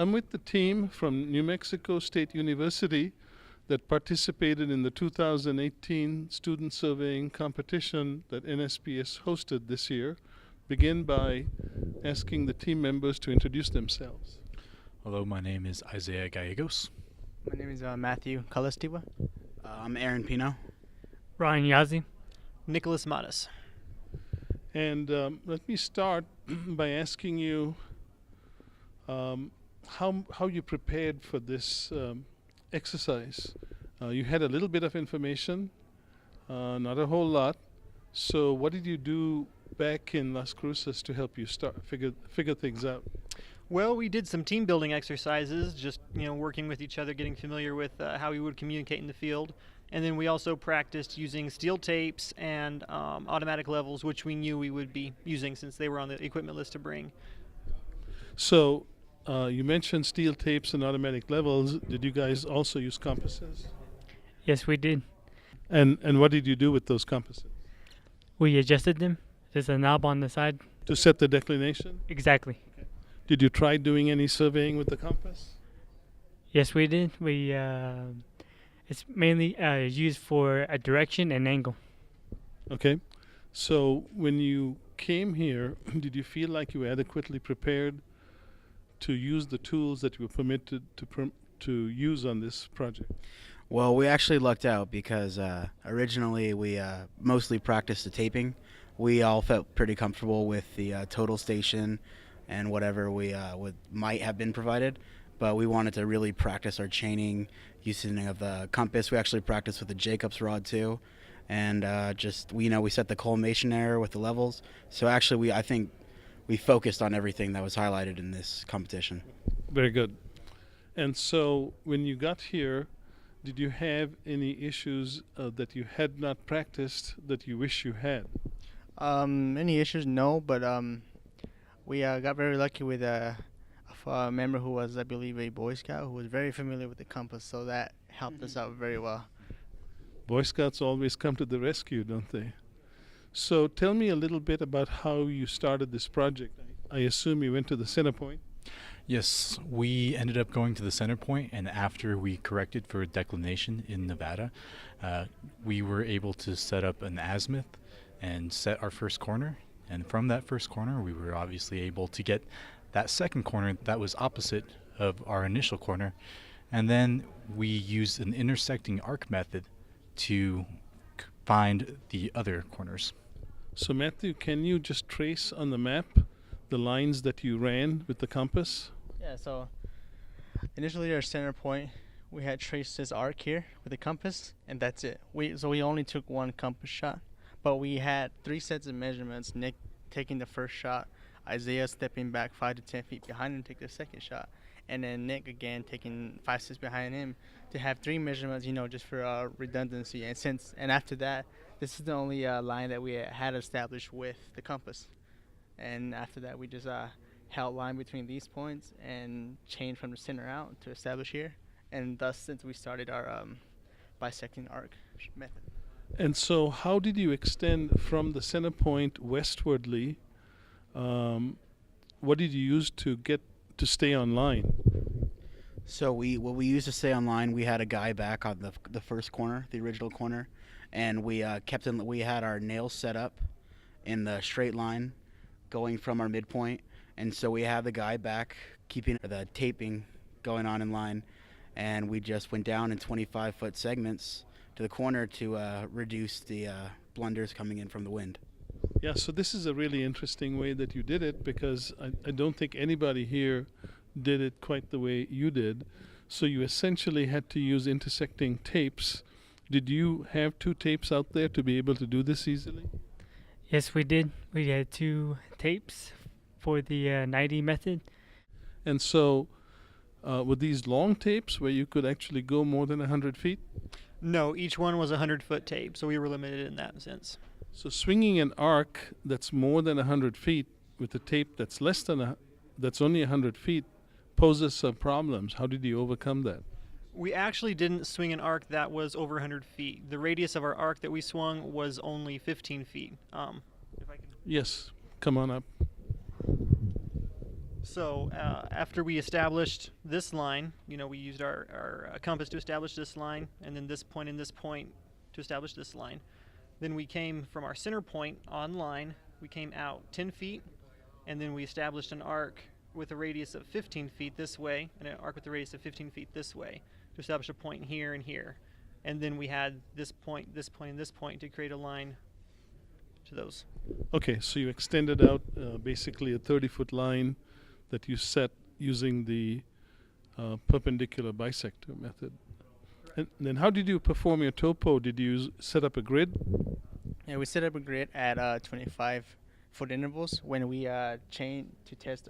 I'm with the team from New Mexico State University that participated in the 2018 student surveying competition that NSPS hosted this year. Begin by asking the team members to introduce themselves. Hello, my name is Isaiah Gallegos. My name is Matthew Calastiwa. I'm Aaron Pino. Ryan Yazzie. Nicholas Mattis. And let me start by asking you how you prepared for this exercise. You had a little bit of information, not a whole lot. So what did you do back in Las Cruces to help you figure things out? Well, we did some team building exercises, just working with each other, getting familiar with how we would communicate in the field. And then we also practiced using steel tapes and automatic levels, which we knew we would be using since they were on the equipment list to bring. So you mentioned steel tapes and automatic levels. Did you guys also use compasses? Yes, we did. And what did you do with those compasses? We adjusted them. There's a knob on the side. To set the declination? Exactly. Okay. Did you try doing any surveying with the compass? Yes, we did. It's mainly used for a direction and angle. Okay. So when you came here, did you feel like you were adequately prepared to use the tools that you were permitted to use on this project? Well, we actually lucked out because originally we mostly practiced the taping. We all felt pretty comfortable with the total station and whatever we might have been provided, but we wanted to really practice our chaining, using of the compass. We actually practiced with the Jacobs rod too, and we set the collimation error with the levels. So actually, I think we focused on everything that was highlighted in this competition. Very good. And so when you got here, did you have any issues that you had not practiced that you wish you had? Any issues? No, but we got very lucky with a member who was, I believe, a Boy Scout who was very familiar with the compass, so that helped us out very well. Boy Scouts always come to the rescue, don't they? So tell me a little bit about how you started this project. I assume you went to the center point. Yes, we ended up going to the center point, and after we corrected for declination in Nevada, we were able to set up an azimuth and set our first corner. And from that first corner, we were obviously able to get that second corner that was opposite of our initial corner. And then we used an intersecting arc method to find the other corners. So Matthew, can you just trace on the map the lines that you ran with the compass? Yeah, so initially our center point, we had traced this arc here with the compass, and that's it. So we only took one compass shot, but we had 3 sets of measurements, Nick taking the first shot, Isaiah stepping back 5 to 10 feet behind him to take the second shot, and then Nick again taking 5 steps behind him to have 3 measurements, just for redundancy. And after that, this is the only line that we had established with the compass. And after that, we just held line between these points and changed from the center out to establish here. And thus, since we started our bisecting arc method. And so how did you extend from the center point westwardly? What did you use to stay on line? So what we used to stay on line, we had a guy back on the first corner, the original corner, and we had our nails set up in the straight line going from our midpoint, and so we had the guy back keeping the taping going on in line, and we just went down in 25-foot segments to the corner to reduce the blunders coming in from the wind. Yeah, so this is a really interesting way that you did it, because I don't think anybody here did it quite the way you did. So you essentially had to use intersecting tapes. Did you have 2 tapes out there to be able to do this easily? Yes, we did. We had 2 tapes for the 90 method. And so were these long tapes where you could actually go more than 100 feet? No, each one was a 100-foot tape, so we were limited in that sense. So swinging an arc that's more than 100 feet with a tape that's that's only 100 feet poses some problems. How did you overcome that? We actually didn't swing an arc that was over 100 feet. The radius of our arc that we swung was only 15 feet. Yes, come on up. So after we established this line, we used our compass to establish this line, and then this point and this point to establish this line. Then we came from our center point on line, we came out 10 feet, and then we established an arc with a radius of 15 feet this way, and an arc with a radius of 15 feet this way to establish a point here and here. And then we had this point, and this point to create a line to those. Okay, so you extended out basically a 30-foot line that you set using the perpendicular bisector method. And then how did you perform your topo? Did you set up a grid? Yeah, we set up a grid at 25-foot intervals when we chained to test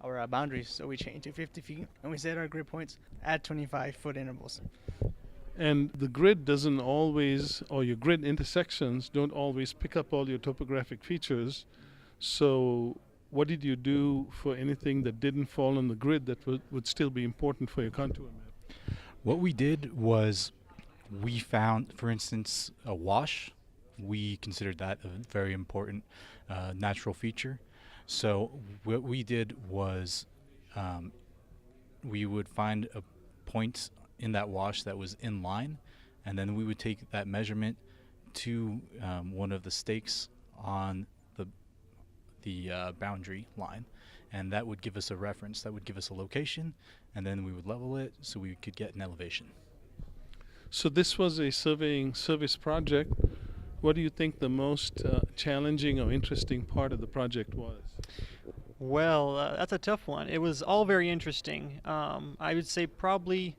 our boundaries. So we chained to 50 feet, and we set our grid points at 25-foot intervals. And the grid doesn't always, or your grid intersections don't always pick up all your topographic features. So what did you do for anything that didn't fall on the grid that would still be important for your contour map? What we did was we found, for instance, a wash. We considered that a very important natural feature. So what we did was we would find a point in that wash that was in line, and then we would take that measurement to one of the stakes on the boundary line, and that would give us a reference, that would give us a location, and then we would level it so we could get an elevation. So this was a surveying service project. What do you think the most challenging or interesting part of the project was? Well, that's a tough one. It was all very interesting. I would say probably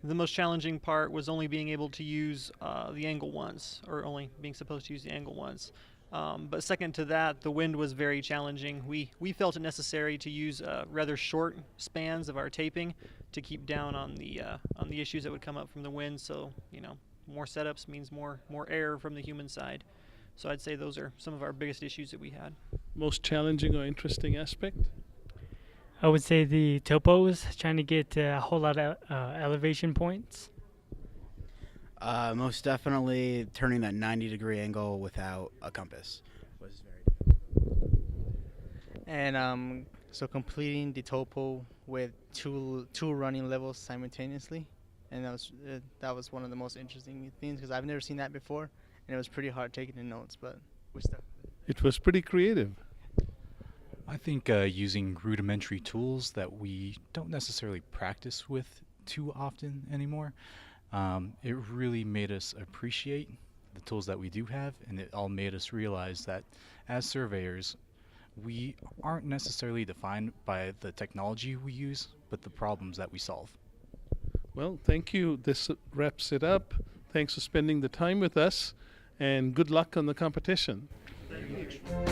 the most challenging part was only being able to use the angle once, or only being supposed to use the angle once. But second to that, the wind was very challenging. We felt it necessary to use rather short spans of our taping to keep down on the issues that would come up from the wind. So more setups means more error from the human side. So I'd say those are some of our biggest issues that we had. Most challenging or interesting aspect? I would say the topos, trying to get a whole lot of elevation points. Most definitely turning that 90-degree angle without a compass was very difficult. And so completing the topo with two running levels simultaneously, and that was one of the most interesting things because I've never seen that before, and it was pretty hard taking the notes, but we stuck with it. It was pretty creative. I think using rudimentary tools that we don't necessarily practice with too often anymore, it really made us appreciate the tools that we do have, and it all made us realize that as surveyors, we aren't necessarily defined by the technology we use, but the problems that we solve. Well, thank you. This wraps it up. Thanks for spending the time with us, and good luck on the competition. Thank you.